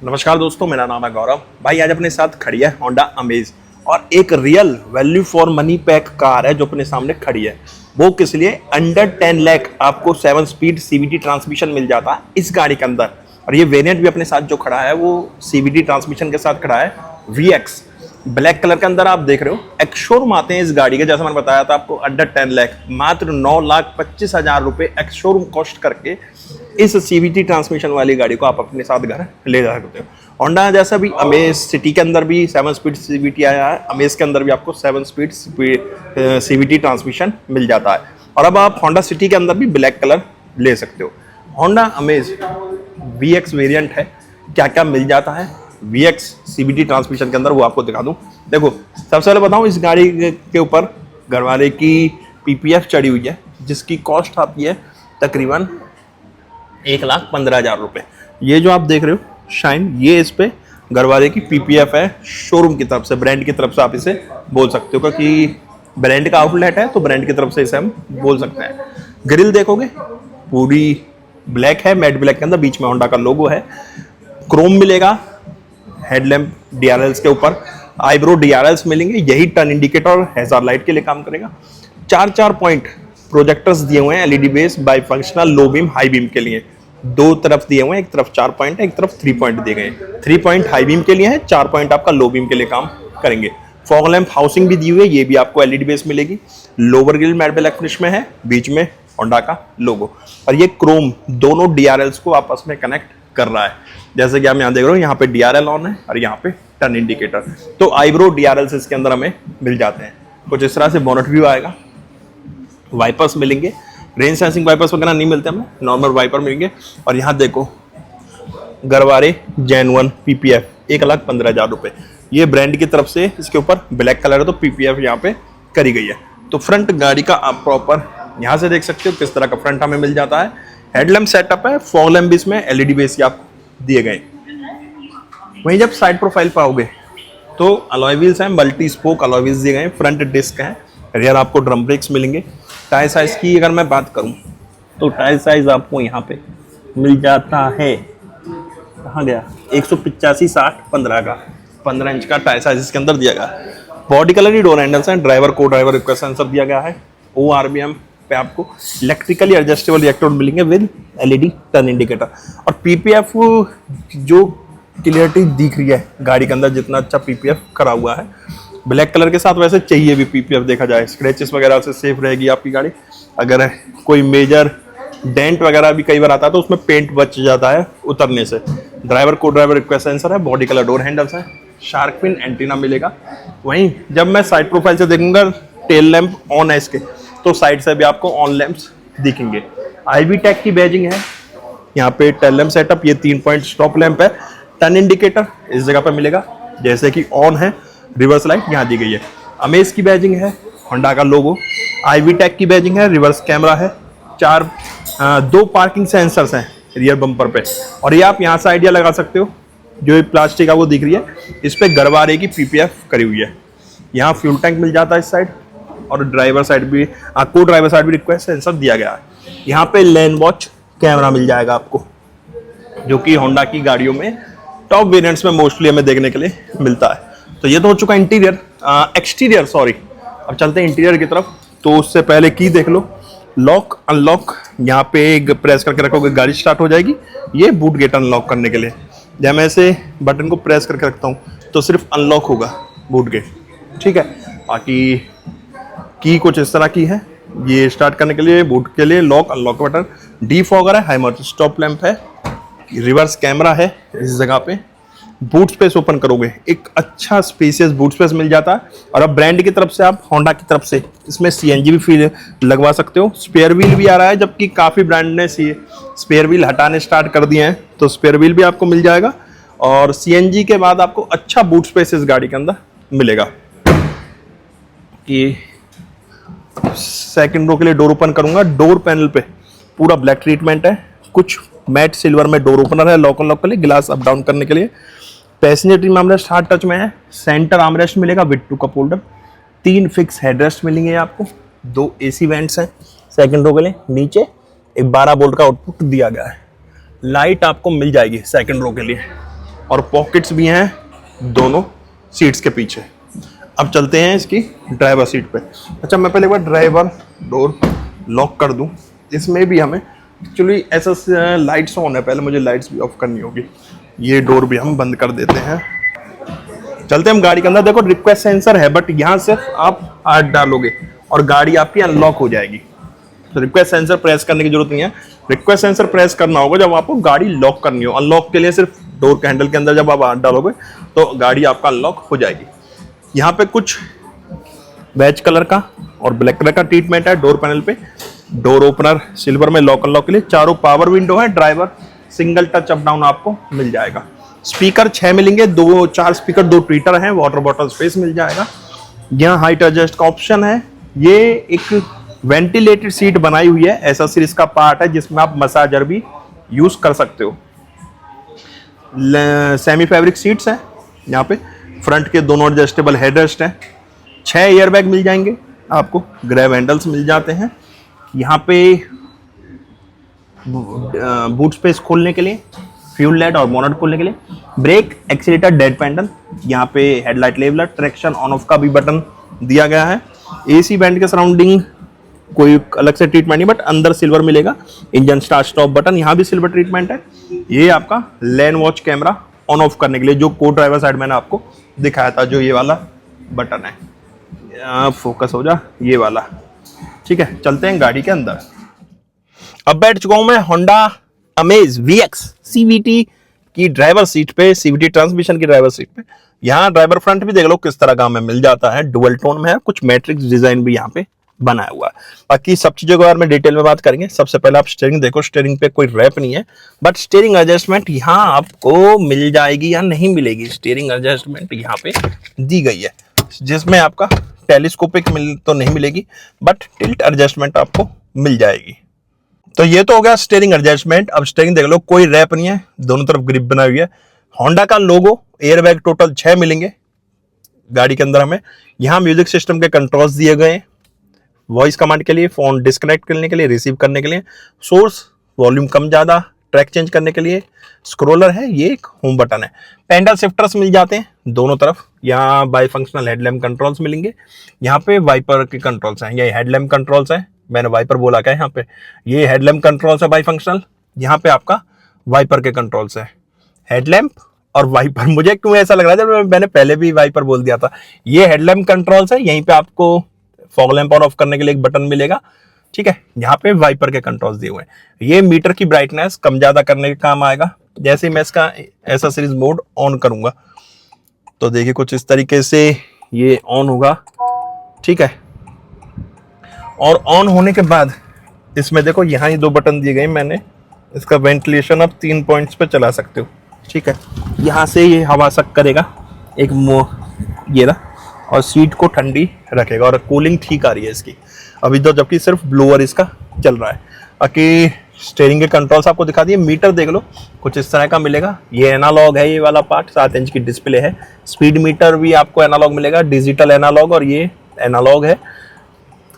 नमस्कार दोस्तों, मेरा नाम है गौरव भाई। आज अपने साथ खड़ी है होंडा अमेज और एक real value for money pack car है जो अपने सामने खड़ी है। वो किस लिए? अंडर 10 लाख आपको 7 स्पीड सीवीटी ट्रांसमिशन मिल जाता है इस गाड़ी के अंदर। और ये वेरिएंट भी अपने साथ जो खड़ा है वो सीवीटी ट्रांसमिशन के साथ खड़ा है। VX ब्लैक कलर के अंदर आप देख रहे हो। एक शोरूम आते हैं इस गाड़ी के, जैसा मैंने बताया था आपको, अंडर 10 लाख मात्र 9,25,000 रुपए एक्स शोरूम कॉस्ट करके इस सीवीटी ट्रांसमिशन वाली गाड़ी को आप अपने साथ घर ले जा सकते हो। होंडा जैसा भी अमेज सिटी के अंदर भी 7 स्पीड सीवीटी आया है, अमेज के अंदर भी आपको 7 स्पीड सीवीटी ट्रांसमिशन मिल जाता है। और अब आप होंडा सिटी के अंदर भी ब्लैक कलर ले सकते हो। होंडा अमेज VX वेरिएंट है, क्या क्या मिल जाता है VX CVT ट्रांसमिशन के अंदर वो आपको दिखा दूं। देखो, सबसे पहले बताऊं, इस गाड़ी के ऊपर घरवाले की PPF चढ़ी हुई है जिसकी कॉस्ट आती है तकरीबन 1,15,000 रुपये। ये जो आप देख रहे हो शाइन, ये इस पे घरवाले की PPF है शोरूम की तरफ से, ब्रांड की तरफ से आप इसे बोल सकते हो, क्योंकि ब्रांड का आउटलेट है तो ब्रांड की तरफ से इसे हम बोल सकते हैं। ग्रिल देखोगे पूरी ब्लैक है, मैट ब्लैक के अंदर, बीच में होंडा का लोगो है। क्रोम मिलेगा हेडलैम्प DRLs के ऊपर, आईब्रो DRLs मिलेंगे, यही टर्न इंडिकेटर और हैजार्ड लाइट के लिए काम करेगा। 4 पॉइंट प्रोजेक्टर्स दिए हुए हैं LED base by functional low beam high beam के लिए। दो तरफ दिए हुए हैं, एक तरफ 4 पॉइंट है, एक तरफ 3 पॉइंट दिए गए हैं। 3 पॉइंट हाई बीम के लिए है, 4 पॉइंट आपका लो बीम के लिए काम करेंगे। फॉग लैंप हाउसिंग भी दी हुई है, ये भी आपको LED बेस मिलेगी। Lower grill matte black finish में है, बीच में होंडा का लोगो, और ये क्रोम दोनों DRLs को आपस में कनेक्ट कर रहा है। जैसे कि आप यहाँ देख रहे हो, यहाँ पे DRL ऑन है और यहाँ पे टर्न इंडिकेटर। तो आईब्रो DRLs इसके अंदर हमें मिल जाते हैं। कुछ इस तरह से बोनट व्यू आएगा, वाइपर्स मिलेंगे, रेन सेंसिंग वाइपर्स वगैरह नहीं मिलते हमें, नॉर्मल वाइपर मिलेंगे। और यहाँ देखो गरवारे जेन1 PPF 1,15,000 रुपये, ये ब्रांड की तरफ से इसके ऊपर ब्लैक कलर है तो PPF यहाँ पे करी गई है। तो फ्रंट गाड़ी का आप प्रॉपर यहाँ से देख सकते हो किस तरह का फ्रंट हमें मिल जाता है। हेडलैम्प सेटअप है, फॉग लैम्प भी इसमें LED बेस के आप दिए गए। वहीं जब साइड प्रोफाइल पर आओगे तो अलॉय व्हील्स हैं, मल्टी स्पोक अलॉय व्हील्स दिए गए हैं, फ्रंट डिस्क है, रियर आपको ड्रम ब्रेक्स मिलेंगे। टायर साइज की अगर मैं बात करूं तो टायर साइज आपको यहाँ पे मिल जाता है, कहाँ गया, 185/60/15 का 15 इंच का टायर साइज इसके अंदर दिया गया। बॉडी कलर ही डोर हैंडल्स हैं, ड्राइवर को ड्राइवर रिक्वेस्ट सेंसर दिया गया है। ORBM पे आपको इलेक्ट्रिकली एडजस्टेबल रिएक्टर मिलेंगे विद LED टर्न इंडिकेटर। और PPF जो क्लियरिटी दिख रही है गाड़ी के अंदर, जितना अच्छा PPF करा हुआ है ब्लैक कलर के साथ, वैसे चाहिए भी PPF देखा जाए, स्क्रैचेस वगैरह से सेफ रहेगी आपकी गाड़ी। अगर कोई मेजर डेंट वगैरह भी कई बार आता है तो उसमें पेंट बच जाता है उतरने से। ड्राइवर को ड्राइवर रिक्वेस्ट सेंसर है, बॉडी कलर डोर हैंडल्स है, शार्क फिन एंटीना मिलेगा। वहीं जब मैं साइड प्रोफाइल से देखूंगा, टेल लैंप ऑन है इसके, तो साइड से भी आपको ऑन लैंप्स दिखेंगे। IB टैग की बैजिंग है यहाँ पे, टेल लैंप सेटअप, ये 3 पॉइंट स्टॉप लैंप है, टर्न इंडिकेटर इस जगह पे मिलेगा, जैसे कि ऑन है, रिवर्स लाइट यहाँ दी गई है। अमेज की बैजिंग है, होंडा का लोगो, IB टैग की बैजिंग है, रिवर्स कैमरा है, 2 पार्किंग सेंसर्स हैं रियर बम्पर पे। और ये आप यहाँ से आइडिया लगा सकते हो, जो ये प्लास्टिक का वो दिख रही है, इस पे गरवारे की PPF करी हुई है। यहाँ फ्यूल टैंक मिल जाता है इस साइड, और ड्राइवर साइड भी को ड्राइवर साइड भी रिक्वेस्ट सेंसर दिया गया है। यहाँ पे लेन वॉच कैमरा मिल जाएगा आपको, जो कि होंडा की गाड़ियों में टॉप वेरिएंट्स में मोस्टली हमें देखने के लिए मिलता है। तो ये तो हो चुका इंटीरियर, एक्सटीरियर सॉरी। अब चलते हैं इंटीरियर की तरफ। तो उससे पहले की देख लो, लॉक अनलॉक यहाँ पे प्रेस करके रखोगे गाड़ी स्टार्ट हो जाएगी। ये बूट गेट अनलॉक करने के लिए, जब मैं ऐसे बटन को प्रेस करके रखता हूँ तो सिर्फ अनलॉक होगा बूट गेट, ठीक है। बाकी की कुछ इस तरह की है, ये स्टार्ट करने के लिए बूट के लिए लॉक अनलॉक बटन, डीफॉगर है, हाइमर स्टॉप लैंप है, रिवर्स कैमरा है इस जगह पे। बूट स्पेस ओपन करोगे, एक अच्छा स्पेसियस बूट स्पेस मिल जाता है। और अब ब्रांड की तरफ से आप होंडा की तरफ से इसमें CNG भी फील लगवा सकते हो। स्पेयर व्हील भी आ रहा है, जबकि काफ़ी ब्रांड ने स्पेयर व्हील हटाने स्टार्ट कर दिए हैं, तो स्पेयर व्हील भी आपको मिल जाएगा। और CNG के बाद आपको अच्छा बूट स्पेस इस गाड़ी के अंदर मिलेगा। कि सेकंड रो के लिए डोर ओपन करूंगा, डोर पैनल पे पूरा ब्लैक ट्रीटमेंट है, कुछ मैट सिल्वर में डोर ओपनर है लॉक अनलॉक के लिए, गिलास अप डाउन करने के लिए। Passenger trim armrest hard touch में है, सेंटर आर्मरेस्ट मिलेगा with 2 cup holder, 3 fix headrest मिलेंगे आपको, 2 AC वेंट्स हैं सेकंड रो के लिए, नीचे एक 12 वोल्ट का आउटपुट दिया गया है। लाइट आपको मिल जाएगी सेकंड रो के लिए। और पॉकेट्स भी हैं दोनों सीट्स के पीछे। अब चलते हैं इसकी ड्राइवर सीट पे। अच्छा, मैं पहले एक बार ड्राइवर डोर लॉक कर दूं। इसमें भी हमें एक्चुअली ऐसा लाइट्स ऑन है, पहले मुझे लाइट्स भी ऑफ करनी होगी। ये डोर भी हम बंद कर देते हैं। चलते हैं हम गाड़ी के अंदर। देखो रिक्वेस्ट सेंसर है, बट यहाँ सिर्फ आप हाथ डालोगे और गाड़ी आपकी अनलॉक हो जाएगी। तो रिक्वेस्ट सेंसर प्रेस करने की जरूरत नहीं है। रिक्वेस्ट सेंसर प्रेस करना होगा जब आपको गाड़ी लॉक करनी हो। अनलॉक के लिए सिर्फ डोर के हैंडल के अंदर जब आप हाथ डालोगे तो गाड़ी आपका अनलॉक हो जाएगी। यहाँ पे कुछ बेज कलर का और ब्लैक कलर का ट्रीटमेंट है डोर पैनल पे। डोर ओपनर सिल्वर में लॉक अनलॉक के लिए। चारों पावर विंडो है। Driver single touch up down आपको मिल जाएगा। स्पीकर 6 मिलेंगे, 4 स्पीकर, 2 ट्वीटर हैं, वाटर बॉटल स्पेस मिल जाएगा। यहाँ हाइट एडजस्ट का ऑप्शन है। ये एक वेंटिलेटेड सीट बनाई हुई है, ऐसा सीरीज का पार्ट है जिसमें आप मसाजर भी यूज कर सकते हो। सेमी फैब्रिक सीट्स हैं यहाँ पे। फ्रंट के दोनों एडजस्टेबल हेडरेस्ट हैं। 6 एयरबैग मिल जाएंगे आपको। ग्रैब हैंडल्स मिल जाते हैं। यहाँ पे बूट स्पेस खोलने के लिए, फ्यूल लाइट और बोनट खोलने के लिए, ब्रेक, एक्सीलेटर, डेड पैडल। यहाँ पे headlight leveller, traction on off का भी बटन दिया गया है। एसी बैंड के सराउंडिंग कोई अलग से ट्रीटमेंट नहीं, बट अंदर सिल्वर मिलेगा। इंजन स्टार्ट स्टॉप बटन यहाँ भी सिल्वर ट्रीटमेंट है। ये आपका लेन वॉच कैमरा ऑन ऑफ करने के लिए, जो को ड्राइवर साइड मैंने आपको दिखाया था, जो ये वाला बटन है। फोकस हो जा, ये वाला। ठीक है, चलते हैं गाड़ी के अंदर। अब बैठ चुका हूं मैं होंडा अमेज VX CVT की ड्राइवर सीट पे, CVT ट्रांसमिशन की ड्राइवर सीट पे। यहाँ ड्राइवर फ्रंट भी देख लो किस तरह का हमें मिल जाता है, डुअल टोन में है। कुछ मैट्रिक्स डिजाइन भी यहाँ पे बनाया हुआ है। बाकी सब चीजों के बारे में डिटेल में बात करेंगे। सबसे पहले आप स्टीयरिंग देखो। स्टीयरिंग पे कोई रैप नहीं है, बट स्टीयरिंग एडजस्टमेंट यहाँ आपको मिल जाएगी या नहीं मिलेगी। स्टीयरिंग एडजस्टमेंट यहाँ पे दी गई है, जिसमें आपका टेलीस्कोपिक तो नहीं मिलेगी, बट टिल्ट एडजस्टमेंट आपको मिल जाएगी। तो ये तो हो गया स्टीयरिंग एडजस्टमेंट। अब स्टीयरिंग देख लो, कोई रैप नहीं है, दोनों तरफ ग्रिप बनाई हुई है। होंडा का लोगो, एयरबैग टोटल 6 मिलेंगे गाड़ी के अंदर हमें। यहाँ म्यूजिक सिस्टम के कंट्रोल्स दिए गए हैं। वॉइस कमांड के लिए, फोन डिस्कनेक्ट करने के लिए, रिसीव करने के लिए, सोर्स, वॉल्यूम कम ज्यादा, ट्रैक चेंज करने के लिए, स्क्रोलर है, ये एक होम बटन है। पैडल शिफ्टर्स मिल जाते हैं दोनों तरफ। यहाँ बाई फंक्शनल हेडलैम्प कंट्रोल्स मिलेंगे। यहाँ पे वाइपर के कंट्रोल्स हैं, ये हेडलैम्प कंट्रोल्स हैं। मैंने वाइपर बोला क्या यहाँ पे, ये हेडलैम्प कंट्रोल्स है बाई फंक्शनल। यहाँ पे आपका वाइपर के कंट्रोल्स है। हेडलैम्प और वाइपर, मुझे क्यों ऐसा लग रहा है जब मैंने पहले भी वाइपर बोल दिया था। ये हेडलैम्प कंट्रोल्स है। यहीं पे आपको फॉग लैंप ऑन ऑफ करने के लिए एक बटन मिलेगा। ठीक है, यहाँ पे वाइपर के कंट्रोल्स दिए हुए हैं। ये मीटर की ब्राइटनेस कम ज्यादा करने के काम आएगा। जैसे मैं इसका ऐसा सीरीज मोड ऑन करूंगा तो देखिए कुछ इस तरीके से ये ऑन होगा। ठीक है, और ऑन होने के बाद इसमें देखो यहाँ ही 2 बटन दिए गए। मैंने इसका वेंटिलेशन आप 3 पॉइंट्स पे चला सकते हो। ठीक है, यहाँ से ये हवा सक करेगा एक ये रहा, और सीट को ठंडी रखेगा, और कूलिंग ठीक आ रही है इसकी अभी तो, जबकि सिर्फ ब्लोअर इसका चल रहा है। बाकी स्टीयरिंग के कंट्रोल्स आपको दिखा दिए। मीटर देख लो, कुछ इस तरह का मिलेगा। ये एनालॉग है, ये वाला पार्ट 7 इंच की डिस्प्ले है। स्पीड मीटर भी आपको एनालॉग मिलेगा, डिजिटल एनालॉग, और ये एनालॉग है।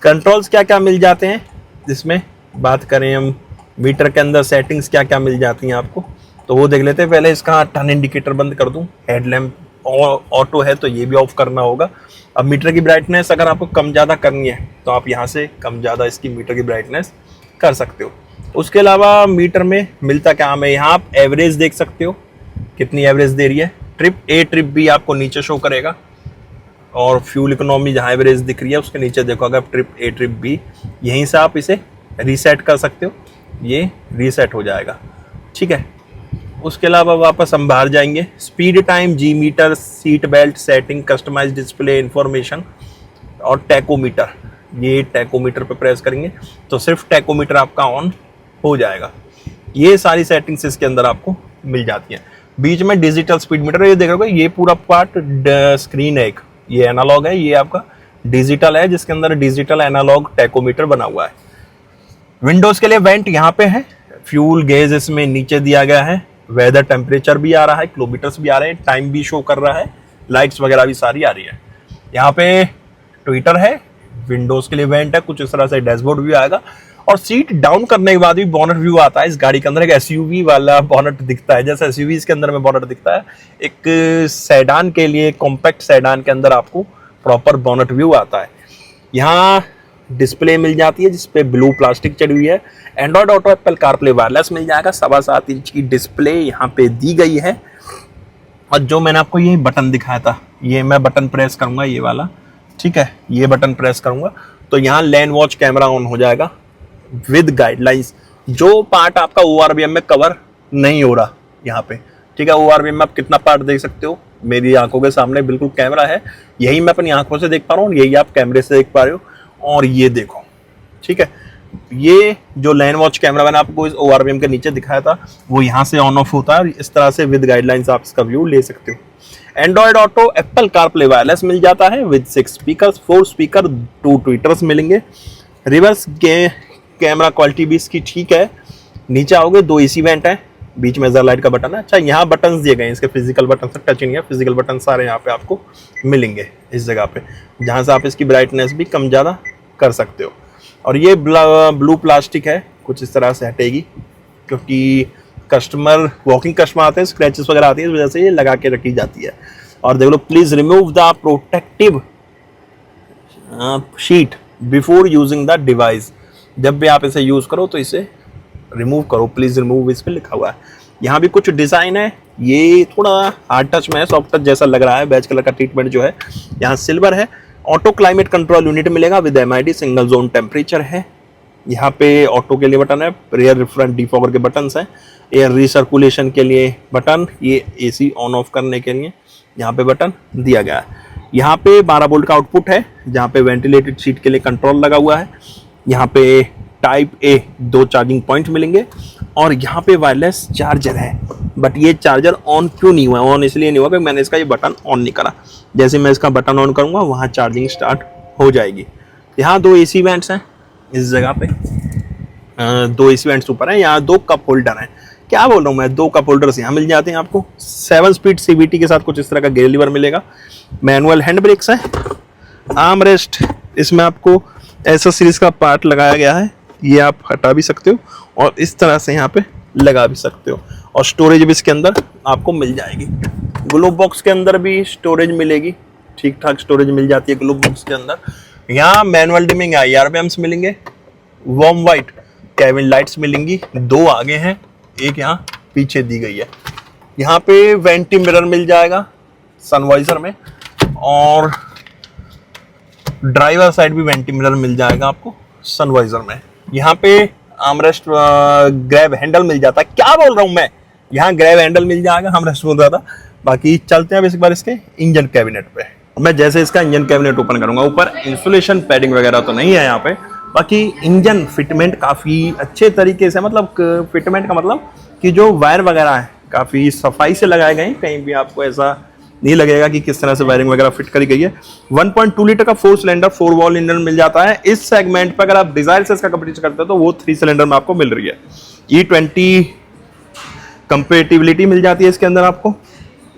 कंट्रोल्स क्या क्या मिल जाते हैं जिसमें बात करें हम, मीटर के अंदर सेटिंग्स क्या क्या मिल जाती हैं आपको, तो वो देख लेते हैं। पहले इसका टर्न इंडिकेटर बंद कर दूं। हेडलैम्प ऑटो है तो ये भी ऑफ करना होगा। अब मीटर की ब्राइटनेस अगर आपको कम ज़्यादा करनी है तो आप यहाँ से कम ज़्यादा इसकी मीटर की ब्राइटनेस कर सकते हो। उसके अलावा मीटर में मिलता क्या हमें, यहाँ आप एवरेज देख सकते हो कितनी एवरेज दे रही है। ट्रिप भी आपको नीचे शो करेगा, और फ्यूल इकोनॉमी जहाँ एवरेज दिख रही है उसके नीचे देखो अगर ट्रिप B, यहीं से आप इसे रीसेट कर सकते हो, ये रीसेट हो जाएगा। ठीक है, उसके अलावा वापस हम बाहर जाएंगे। Speed time, G meter, seat belt setting, customize display information और टैकोमीटर। ये टैकोमीटर पे प्रेस करेंगे तो सिर्फ टैकोमीटर आपका ऑन हो जाएगा। ये सारी सेटिंग्स इसके अंदर आपको मिल जाती हैं। बीच में डिजिटल स्पीड मीटर, ये देख रहे हो ये पूरा पार्ट स्क्रीन है एक, ये एनालॉग है, ये आपका डिजिटल है जिसके अंदर डिजिटल एनालॉग टैकोमीटर बना हुआ है। विंडोज के लिए वेंट यहाँ पे है। फ्यूल गेज इसमें नीचे दिया गया है। वेदर टेम्परेचर भी आ रहा है, किलोमीटर्स भी आ रहे हैं, टाइम भी शो कर रहा है, लाइट्स वगैरह भी सारी आ रही है। यहाँ पे ट्विटर है, विंडोज के लिए वेंट है, कुछ इस तरह से डैशबोर्ड भी आएगा। और सीट डाउन करने के बाद भी बोनट व्यू आता है। इस गाड़ी के अंदर एक एसयूवी वाला बोनट दिखता है, जैसे एसयूवी के अंदर में बोनट दिखता है, एक सेडान के लिए, कॉम्पैक्ट सेडान के अंदर आपको प्रॉपर बोनट व्यू आता है। यहाँ डिस्प्ले मिल जाती है जिसपे ब्लू प्लास्टिक चढ़ी हुई है। Android Auto, Apple CarPlay, wireless मिल जाएगा। 7.25 इंच की डिस्प्ले यहाँ पे दी गई है। और जो मैंने आपको ये बटन दिखाया था, ये मैं बटन प्रेस करूंगा, ये वाला, ठीक है, ये बटन प्रेस करूंगा तो यहाँ लेन वॉच कैमरा ऑन हो जाएगा विद गाइडलाइंस। जो पार्ट आपका ORVM में कवर नहीं हो रहा यहाँ पे, ठीक है, ORVM में आप कितना पार्ट देख सकते हो, मेरी आंखों के सामने बिल्कुल कैमरा है, यही मैं अपनी आंखों से देख पा रहा हूँ, यही आप कैमरे से देख पा रहे हो। और ये देखो, ठीक है, ये जो लेन वॉच कैमरा मैंने आपको इस ORVM के नीचे दिखाया था वो यहाँ से ऑन ऑफ होता है। इस तरह से विद गाइडलाइंस आप इसका व्यू ले सकते हो। Android Auto, Apple CarPlay, wireless मिल जाता है विद 6 स्पीकर्स, 4 स्पीकर, 2 ट्विटर्स मिलेंगे। रिवर्स कैमरा क्वालिटी भी इसकी ठीक है। नीचे आओगे 2 AC वेंट है, बीच में लाइट का बटन है। अच्छा, यहाँ बटन दिए गए हैं, इसके फिजिकल बटन से टच नहीं है, फिजिकल बटन सारे यहाँ पे आपको मिलेंगे इस जगह पे, जहाँ से आप इसकी ब्राइटनेस भी कम ज़्यादा कर सकते हो। और ये ब्लू प्लास्टिक है, कुछ इस तरह से हटेगी क्योंकि कस्टमर, वॉकिंग कस्टमर आते हैं, स्क्रैचेस वगैरह आती है, इस वजह से ये लगा के रखी जाती है। और देख लो, please remove the protective sheet before using the device. जब भी आप इसे यूज करो तो इसे रिमूव करो, प्लीज रिमूव, इस पे लिखा हुआ है। यहाँ भी कुछ डिजाइन है, ये थोड़ा हार्ड टच में है, सॉफ्ट टच जैसा लग रहा है। बेज कलर का ट्रीटमेंट जो है, यहाँ सिल्वर है। ऑटो क्लाइमेट कंट्रोल यूनिट मिलेगा with MID, single zone temperature है। यहाँ पे ऑटो के लिए बटन है, रेयर फ्रंट डिफॉगर के बटन हैं, एयर रिसर्कुलेशन के लिए बटन, ये AC ऑन ऑफ करने के लिए यहाँ पे बटन दिया गया है। यहाँ पे 12 वोल्ट का आउटपुट है, जहाँ पे वेंटिलेटेड सीट के लिए कंट्रोल लगा हुआ है। यहाँ पे टाइप A 2 चार्जिंग पॉइंट मिलेंगे और यहाँ पे वायरलेस चार्जर है। बट ये चार्जर ऑन क्यों नहीं हुआ? ऑन इसलिए नहीं हुआ क्योंकि मैंने इसका ये बटन ऑन नहीं करा। जैसे मैं इसका बटन ऑन करूँगा वहाँ चार्जिंग स्टार्ट हो जाएगी। यहाँ 2 AC वेंट्स हैं इस जगह पे, 2 AC वेंट्स ऊपर हैं। यहाँ 2 कप होल्डर हैं। क्या बोल रहा हूँ मैं, 2 कप होल्डर्स यहाँ मिल जाते हैं आपको। 7 स्पीड CVT के साथ कुछ इस तरह का गियर लीवर मिलेगा। मैनुअल हैंड ब्रेक्स है। आर्म रेस्ट, इसमें आपको ऐसा सीरीज का पार्ट लगाया गया है, ये आप हटा भी सकते हो और इस तरह से यहाँ पे लगा भी सकते हो। और स्टोरेज भी इसके अंदर आपको मिल जाएगी। ग्लोब बॉक्स के अंदर भी स्टोरेज मिलेगी, ठीक ठाक स्टोरेज मिल जाती है ग्लोब बॉक्स के अंदर। यहाँ मैनुअल डिमिंग IRPMs मिलेंगे। वार्म वाइट कैबिन लाइट्स मिलेंगी, 2 आगे हैं, एक यहाँ पीछे दी गई है। यहाँ पे वेंटी मिरर मिल जाएगा सनवाइजर में और ड्राइवर साइड भी वेंटी मिरर मिल जाएगा आपको सनवाइजर में। यहाँ पे आर्मरेस्ट ग्रैब हैंडल मिल जाता है। क्या बोल रहा हूँ मैं, यहाँ ग्रैब हैंडल मिल जाएगा, आर्मरेस्ट बोल रहा था। बाकी चलते हैं अब इस बार इसके इंजन कैबिनेट पे। मैं जैसे इसका इंजन कैबिनेट ओपन करूंगा, ऊपर इंसुलेशन पैडिंग वगैरह तो नहीं है यहाँ पे, बाकी इंजन फिटमेंट काफ़ी अच्छे तरीके से, मतलब फिटमेंट का मतलब कि जो वायर वगैरह है काफ़ी सफाई से लगाए गए हैं। कहीं भी आपको ऐसा नहीं लगेगा कि किस तरह से वायरिंग वगैरह फिट करी गई है। 1.2 लीटर का 4 सिलेंडर 4 वॉल्व इंजन मिल जाता है। इस सेगमेंट पर अगर आप डिजायर से इसका कंपटीशन करते हो तो वो 3 सिलेंडर में आपको मिल रही है। E20 कंपेटिबिलिटी मिल जाती है इसके अंदर आपको।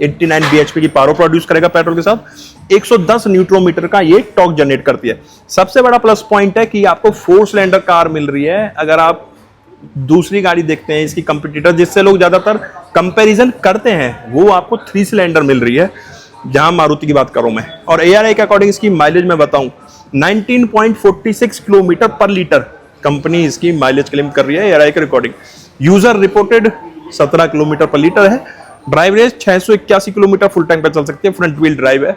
89 bhp की पावर प्रोड्यूस करेगा पेट्रोल के साथ। 110 न्यूट्रन मीटर का ये टॉर्क जनरेट करती है। सबसे बड़ा प्लस पॉइंट है कि आपको 4 सिलेंडर कार मिल रही है। अगर आप दूसरी गाड़ी देखते हैं इसकी कंपटीटर, जिससे लोग ज्यादातर कंपैरिजन करते हैं, वो आपको 3 सिलेंडर मिल रही है, जहां मारुति की बात करूं मैं। और ARI के अकॉर्डिंग इसकी माइलेज में बताऊं 19.46 किलोमीटर पर लीटर कंपनी इसकी माइलेज क्लेम कर रही है ARI के रिकॉर्डिंग। यूजर रिपोर्टेड 17 किलोमीटर पर लीटर है। Drive range 681 kilometre full tank पर चल सकती है। फ्रंट व्हील ड्राइव है।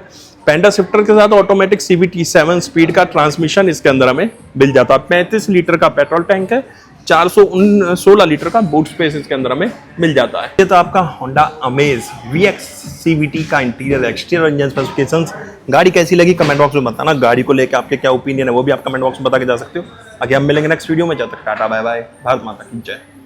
पेंडा शिफ्टर के साथ ऑटोमेटिक CVT 7 स्पीड का ट्रांसमिशन इसके अंदर हमें मिल जाता है। 35 लीटर का पेट्रोल टैंक है। 416 लीटर का बूट स्पेस इसके अंदर हमें मिल जाता है। ये तो आपका होंडा अमेज VX CVT का इंटीरियर एक्सटीरियर इंजन स्पेसिफिकेशंस। गाड़ी कैसी लगी कमेंट बॉक्स में बताना। गाड़ी को लेकर आपके क्या ओपिनियन है वो भी आप कमेंट बॉक्स में बता के जा सकते हो। आगे हम मिलेंगे नेक्स्ट वीडियो में। जब तक टाटा बाय बाय, भारत माता की जय।